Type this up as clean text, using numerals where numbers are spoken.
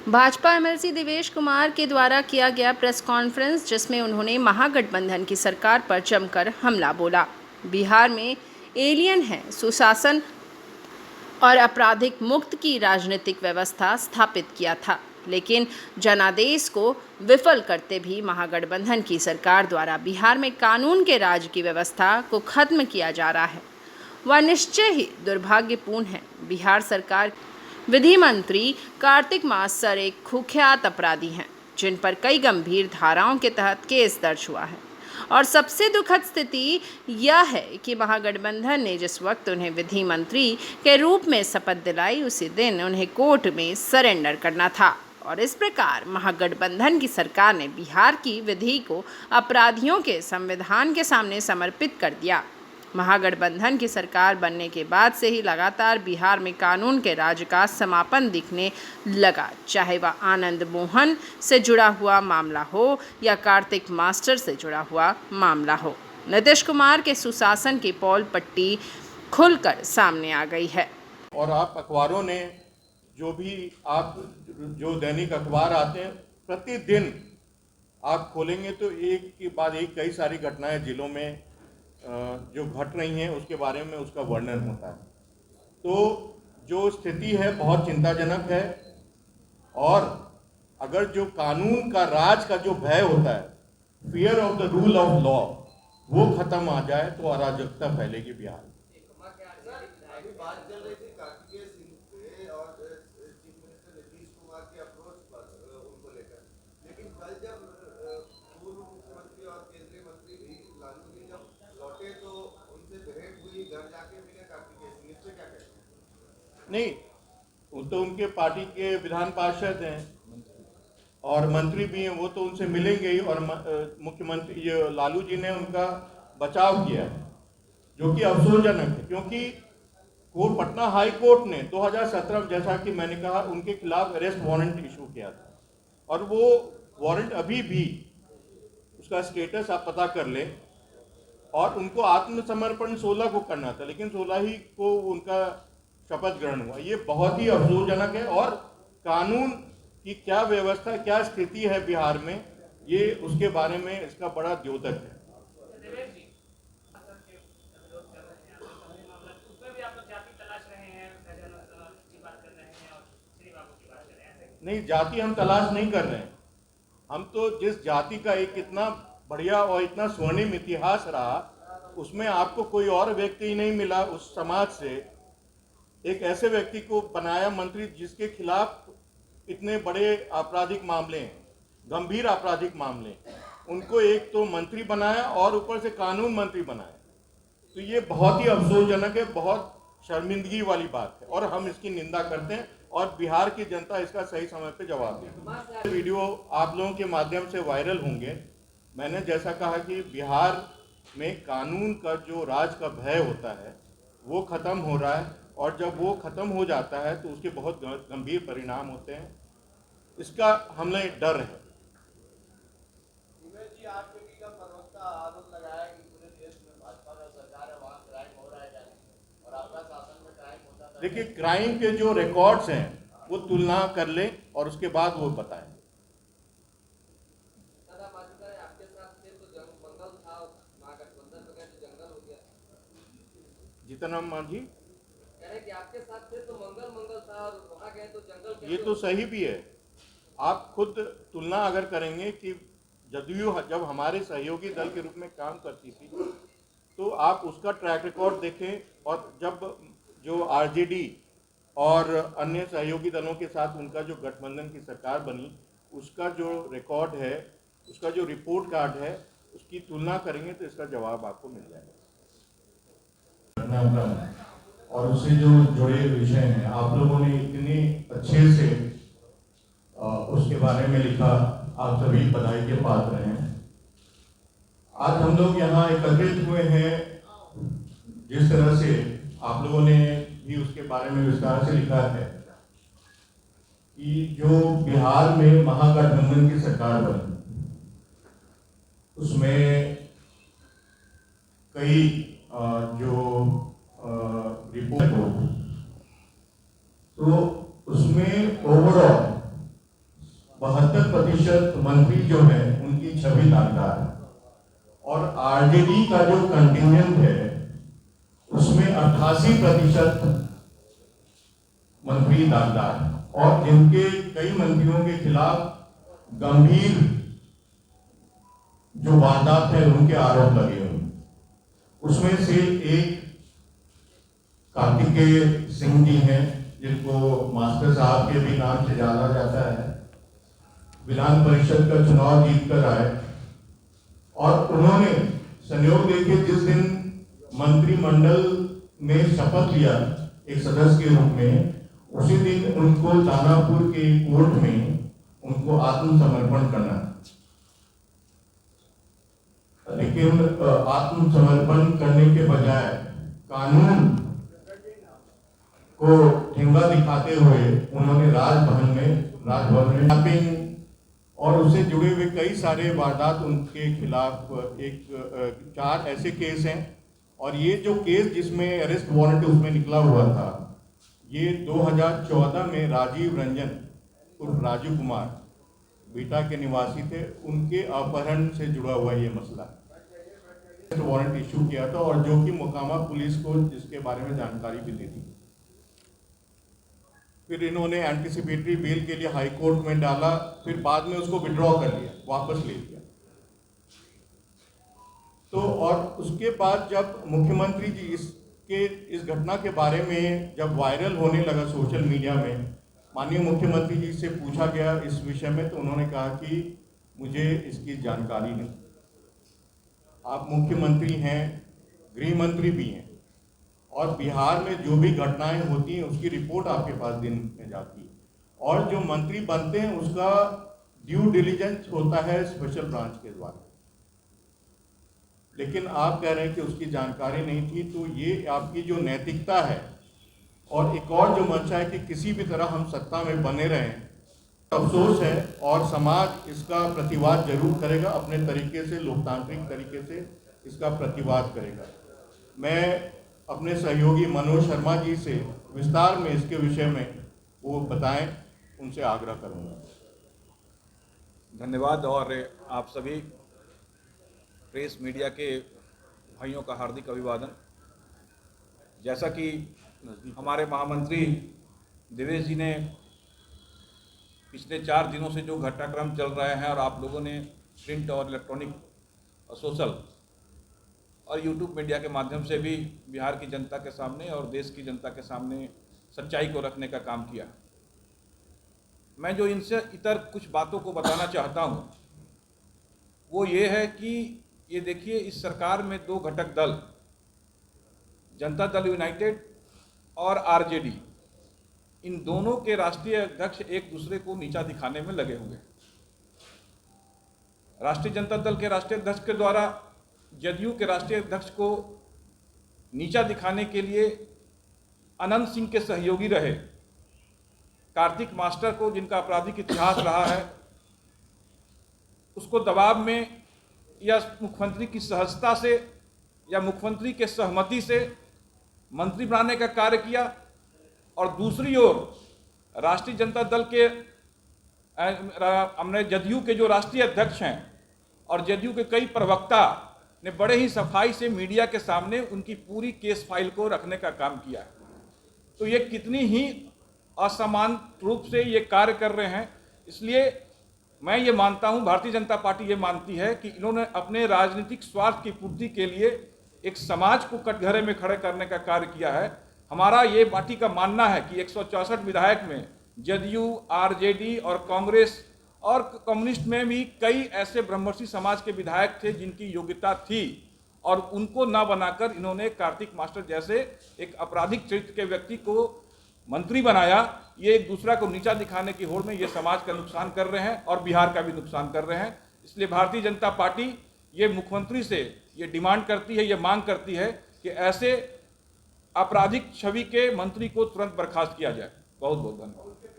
Bhajpa MLC Devesh Kumar के द्वारा किया गया प्रेस कॉन्फ्रेंस, जिसमें उन्होंने महागठबंधन की सरकार पर जमकर हमला बोला। बिहार में एलियन है, सुशासन और आपराधिक मुक्त की राजनीतिक व्यवस्था स्थापित किया था, लेकिन जनादेश को विफल करते भी महागठबंधन की सरकार द्वारा बिहार में कानून के राज की व्यवस्था को खत्म किया जा रहा है। वह निश्चय ही दुर्भाग्यपूर्ण है। बिहार सरकार विधि मंत्री कार्तिक मास्टर एक कुख्यात अपराधी हैं, जिन पर कई गंभीर धाराओं के तहत केस दर्ज हुआ है। और सबसे दुखद स्थिति यह है कि महागठबंधन ने जिस वक्त उन्हें विधि मंत्री के रूप में शपथ दिलाई, उसी दिन उन्हें कोर्ट में सरेंडर करना था। और इस प्रकार महागठबंधन की सरकार ने बिहार की विधि को अपराधियों के संविधान के सामने समर्पित कर दिया। महागठबंधन की सरकार बनने के बाद से ही लगातार बिहार में कानून के राज का समापन दिखने लगा, चाहे वह आनंद मोहन से जुड़ा हुआ मामला हो या कार्तिक मास्टर से जुड़ा हुआ मामला हो। नीतीश कुमार के सुशासन की पौल पट्टी खुलकर सामने आ गई है। और आप अखबारों ने जो दैनिक अखबार आते हैं, प्रतिदिन आप खोलेंगे तो एक के बाद एक कई सारी घटनाएं जिलों में जो घट रही हैं उसके बारे में उसका वर्णन होता है। तो जो स्थिति है बहुत चिंताजनक है। और अगर जो कानून का राज का जो भय होता है, fear of the rule of law, वो खत्म आ जाए तो अराजकता फैलेगी बिहार में। नहीं, वो तो उनके पार्टी के विधान पार्षद हैं और मंत्री भी हैं, वो तो उनसे मिलेंगे ही। और मुख्यमंत्री लालू जी ने उनका बचाव किया है, जो कि अफसोसजनक है, क्योंकि कोर्ट पटना हाई कोर्ट ने 2017 जैसा कि मैंने कहा उनके खिलाफ अरेस्ट वारंट इशू किया था। और वो वारंट अभी भी उसका स्टेटस आप पता कर लें। और उनको आत्मसमर्पण 16 को करना था, लेकिन 16 ही को उनका शपथ ग्रहण हुआ। ये बहुत ही अफसोसजनक है। और कानून की क्या व्यवस्था, क्या स्थिति है बिहार में, ये उसके बारे में इसका बड़ा द्योतक है। नहीं, जाति हम तलाश नहीं कर रहे हैं। हम तो जिस जाति का एक इतना बढ़िया और इतना स्वर्णिम इतिहास रहा, उसमें आपको कोई और व्यक्ति ही नहीं मिला उस समाज से, एक ऐसे व्यक्ति को बनाया मंत्री जिसके खिलाफ इतने बड़े आपराधिक मामले हैं, गंभीर आपराधिक मामले हैं। उनको एक तो मंत्री बनाया और ऊपर से कानून मंत्री बनाया। तो ये बहुत ही अफसोसजनक है, बहुत शर्मिंदगी वाली बात है और हम इसकी निंदा करते हैं। और बिहार की जनता इसका सही समय पे जवाब देगी। वीडियो आप लोगों के माध्यम से वायरल होंगे। मैंने जैसा कहा कि बिहार में कानून का जो राज का भय होता है वो खत्म हो रहा है। और जब वो खत्म हो जाता है तो उसके बहुत गंभीर परिणाम होते हैं। इसका हमें डर है। देखिए, क्राइम के जो रिकॉर्ड्स हैं वो तुलना कर ले और उसके बाद वो बताएं। जीतन मांझी कि आपके साथ थे तो मंगल था और वहां गए तो जंगल। ये तो सही भी है। आप खुद तुलना अगर करेंगे कि जदयू जब हमारे सहयोगी दल के रूप में काम करती थी तो आप उसका ट्रैक रिकॉर्ड देखें, और जब जो आरजेडी और अन्य सहयोगी दलों के साथ उनका जो गठबंधन की सरकार बनी, उसका जो रिकॉर्ड है, उसका जो रिपोर्ट कार्ड है, उसकी तुलना करेंगे तो इसका जवाब आपको मिल जाएगा। और उससे जो जुड़े विषय हैं, आप लोगों ने इतने अच्छे से उसके बारे में लिखा, आप सभी बधाई के पात्र हैं। आज हम लोग यहाँ एकत्रित हुए हैं, जिस तरह से आप लोगों ने भी उसके बारे में विस्तार से लिखा है कि जो बिहार में महागठबंधन की सरकार बनी, उसमें कई जो रिपोर्ट हो, तो उसमें ओवरऑल मंत्री दागदार और आरजेडी का जो कंटिजेंट है उसमें 88% मंत्री दागदार और जिनके कई मंत्रियों के खिलाफ गंभीर जो वारदात है उनके आरोप लगे हुए। उसमें से एक कार्तिकेय सिंह जी हैं जिनको मास्टर साहब के भी नाम से जाना जाता है, विधान परिषद का चुनाव जीतकर आए और उन्होंने संयोग देखे जिस दिन मंत्रिमंडल में शपथ लिया एक सदस्य के रूप में, उसी दिन उनको दानापुर के कोर्ट में उनको आत्मसमर्पण करना, लेकिन आत्मसमर्पण करने के बजाय कानून को ठेंगा दिखाते हुए उन्होंने राजभवन में टैपिंग और उससे जुड़े हुए कई सारे वारदात उनके खिलाफ 4 ऐसे केस हैं। और ये जो केस जिसमें अरेस्ट वारंट उसमें निकला हुआ था, ये 2014 में राजीव रंजन उर्फ राजू कुमार बीटा के निवासी थे, उनके अपहरण से जुड़ा हुआ ये मसला वारंट इशू किया था और जो कि मोकामा पुलिस को इसके बारे में जानकारी भी दी थी। फिर इन्होंने एंटीसिपेटरी बेल के लिए हाई कोर्ट में डाला, फिर बाद में उसको विड्रॉ कर लिया, वापस ले लिया। तो और उसके बाद जब मुख्यमंत्री जी इस घटना के बारे में जब वायरल होने लगा सोशल मीडिया में, माननीय मुख्यमंत्री जी से पूछा गया इस विषय में तो उन्होंने कहा कि मुझे इसकी जानकारी नहीं। आप मुख्यमंत्री हैं, गृह मंत्री भी हैं और बिहार में जो भी घटनाएं होती हैं उसकी रिपोर्ट आपके पास दिन में जाती है और जो मंत्री बनते हैं उसका ड्यू डिलिजेंस होता है स्पेशल ब्रांच के द्वारा, लेकिन आप कह रहे हैं कि उसकी जानकारी नहीं थी। तो ये आपकी जो नैतिकता है और एक और जो मंशा है कि किसी भी तरह हम सत्ता में बने रहें, अफसोस है और समाज इसका प्रतिवाद जरूर करेगा, अपने तरीके से लोकतांत्रिक तरीके से इसका प्रतिवाद करेगा। मैं अपने सहयोगी मनोज शर्मा जी से विस्तार में इसके विषय में वो बताएं, उनसे आग्रह करूंगा। धन्यवाद और आप सभी प्रेस मीडिया के भाइयों का हार्दिक अभिवादन। जैसा कि हमारे महामंत्री देवेश जी ने पिछले 4 दिनों से जो घटनाक्रम चल रहे हैं और आप लोगों ने प्रिंट और इलेक्ट्रॉनिक और सोशल और यूट्यूब मीडिया के माध्यम से भी बिहार की जनता के सामने और देश की जनता के सामने सच्चाई को रखने का काम किया। मैं जो इनसे इतर कुछ बातों को बताना चाहता हूँ वो ये है कि ये देखिए, इस सरकार में 2 घटक दल, जनता दल यूनाइटेड और आरजेडी, इन दोनों के राष्ट्रीय अध्यक्ष एक दूसरे को नीचा दिखाने में लगे हुए। राष्ट्रीय जनता दल के राष्ट्रीय अध्यक्ष के द्वारा जदयू के राष्ट्रीय अध्यक्ष को नीचा दिखाने के लिए अनंत सिंह के सहयोगी रहे कार्तिक मास्टर को, जिनका आपराधिक इतिहास रहा है, उसको दबाव में या मुख्यमंत्री की सहजता से या मुख्यमंत्री के सहमति से मंत्री बनाने का कार्य किया। और दूसरी ओर राष्ट्रीय जनता दल के हमने जदयू के जो राष्ट्रीय अध्यक्ष हैं और जदयू के कई प्रवक्ता ने बड़े ही सफाई से मीडिया के सामने उनकी पूरी केस फाइल को रखने का काम किया है। तो ये कितनी ही असमान रूप से ये कार्य कर रहे हैं। इसलिए मैं ये मानता हूं, भारतीय जनता पार्टी ये मानती है कि इन्होंने अपने राजनीतिक स्वार्थ की पूर्ति के लिए एक समाज को कटघरे में खड़े करने का कार्य किया है। हमारा ये पार्टी का मानना है कि 164 विधायक में जदयू, आरजेडी और कांग्रेस और कम्युनिस्ट में भी कई ऐसे ब्रह्मर्षि समाज के विधायक थे जिनकी योग्यता थी और उनको न बनाकर इन्होंने कार्तिक मास्टर जैसे एक आपराधिक चरित्र के व्यक्ति को मंत्री बनाया। ये एक दूसरा को नीचा दिखाने की होड़ में ये समाज का नुकसान कर रहे हैं और बिहार का भी नुकसान कर रहे हैं। इसलिए भारतीय जनता पार्टी ये मुख्यमंत्री से ये डिमांड करती है, ये मांग करती है कि ऐसे आपराधिक छवि के मंत्री को तुरंत बर्खास्त किया जाए। बहुत बहुत धन्यवाद।